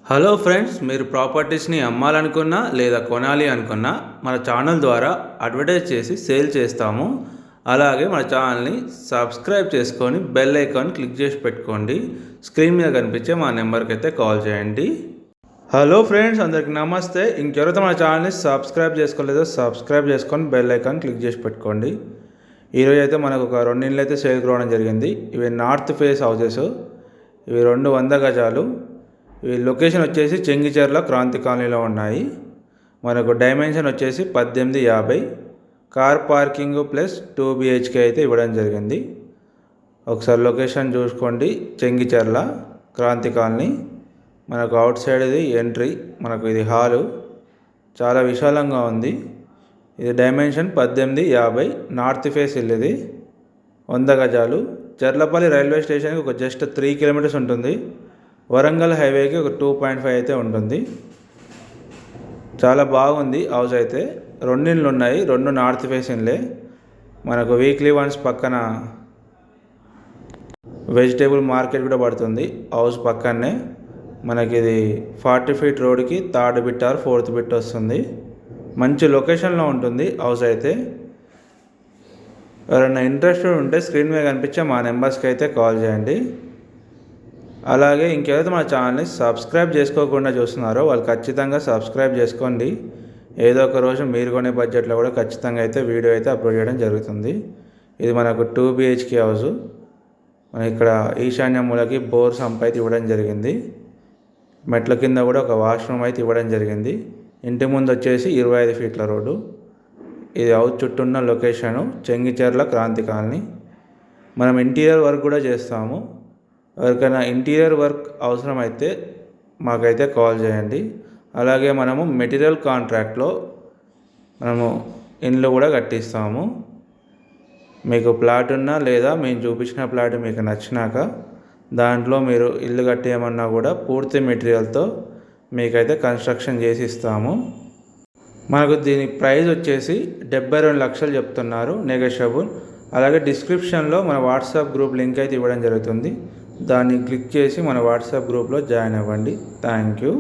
Hello friends, మీరు ప్రాపర్టీస్ని అమ్మాలనుకున్నా లేదా కొనాలి అనుకున్నా మన ఛానల్ ద్వారా అడ్వర్టైజ్ చేసి సేల్ చేస్తాము. అలాగే మన ఛానల్ని సబ్స్క్రైబ్ చేసుకొని బెల్ ఐకాన్ క్లిక్ చేసి పెట్టుకోండి. స్క్రీన్ మీద కనిపించే మా నెంబర్కి అయితే కాల్ చేయండి. హలో ఫ్రెండ్స్, అందరికి నమస్తే. ఇంకెవరైతే మన ఛానల్ని సబ్స్క్రైబ్ చేసుకోలేదో సబ్స్క్రైబ్ చేసుకొని బెల్ ఐకాన్ క్లిక్ చేసి పెట్టుకోండి. ఈరోజు అయితే మనకు ఒక 2 ఇళ్ళు అయితే సేల్కి రావడం జరిగింది. ఇవి నార్త్ ఫేస్ హౌసెస్. ఇవి 200 గజాలు. ఈ లొకేషన్ వచ్చేసి చెంగిచెర్ల క్రాంతి కాలనీలో ఉన్నాయి. మనకు డైమెన్షన్ వచ్చేసి 1850. కార్ పార్కింగ్ ప్లస్ 2 BHK అయితే ఇవ్వడం జరిగింది. ఒకసారి లొకేషన్ చూసుకోండి. చెంగిచెర్ల క్రాంతి కాలనీ. మనకు అవుట్ సైడ్ ఇది ఎంట్రీ. మనకు ఇది హాలు చాలా విశాలంగా ఉంది. ఇది డైమెన్షన్ 1850. నార్త్ ఫేస్ ఇల్లు ఇది. 100 గజాలు. చెర్లపల్లి రైల్వే స్టేషన్కి ఒక జస్ట్ 3 కిలోమీటర్స్ ఉంటుంది. వరంగల్ హైవేకి ఒక 2.5 అయితే ఉంటుంది. చాలా బాగుంది హౌస్ అయితే. 2 ఇళ్ళు ఉన్నాయి. 2 నార్త్ ఫేస్ ఇళ్ళే. మనకు వీక్లీ వన్స్ పక్కన వెజిటేబుల్ మార్కెట్ కూడా పడుతుంది హౌస్ పక్కనే. మనకి ఇది 40 ఫీట్ రోడ్కి 3rd bit are 4th bit వస్తుంది. మంచి లొకేషన్లో ఉంటుంది హౌస్ అయితే. ఎవరైనా ఇంట్రెస్టెడ్ ఉంటే స్క్రీన్ మీద కనిపించే మా నెంబర్స్కి అయితే కాల్ చేయండి. అలాగే ఇంకెవరైతే మా ఛానల్ని సబ్స్క్రైబ్ చేసుకోకుండా చూస్తున్నారో వాళ్ళు ఖచ్చితంగా సబ్స్క్రైబ్ చేసుకోండి. ఏదో ఒక రోజు మీరు కొనే బడ్జెట్లో కూడా ఖచ్చితంగా అయితే వీడియో అయితే అప్లోడ్ చేయడం జరుగుతుంది. ఇది మనకు 2 BHK హౌస్. మన ఇక్కడ ఈశాన్య మూలకి బోర్ సంప్ అయితే ఇవ్వడం జరిగింది. మెట్ల కింద కూడా ఒక వాష్రూమ్ అయితే ఇవ్వడం జరిగింది. ఇంటి ముందు వచ్చేసి 25 ఫీట్ల రోడ్డు. ఇది హౌస్ చుట్టూ ఉన్న లొకేషను చెంగిచెర్ల క్రాంతి కాలనీ. మనం ఇంటీరియర్ వర్క్ కూడా చేస్తాము. ఎవరికైనా ఇంటీరియర్ వర్క్ అవసరమైతే మాకైతే కాల్ చేయండి. అలాగే మనము మెటీరియల్ కాంట్రాక్ట్లో మనము ఇండ్లు కూడా కట్టిస్తాము. మీకు ప్లాట్ ఉన్నా లేదా మేము చూపించిన ప్లాట్ మీకు నచ్చినాక దాంట్లో మీరు ఇల్లు కట్టేయమన్నా కూడా పూర్తి మెటీరియల్తో మీకైతే కన్స్ట్రక్షన్ చేసి ఇస్తాము. మనకు దీని ప్రైస్ వచ్చేసి 72 లక్షలు చెప్తున్నారు, నెగోషియబుల్. అలాగే డిస్క్రిప్షన్లో మన వాట్సాప్ గ్రూప్ లింక్ అయితే ఇవ్వడం జరుగుతుంది. దాన్ని క్లిక్ చేసి మన వాట్సాప్ గ్రూప్లో జాయిన్ అవ్వండి. Thank you.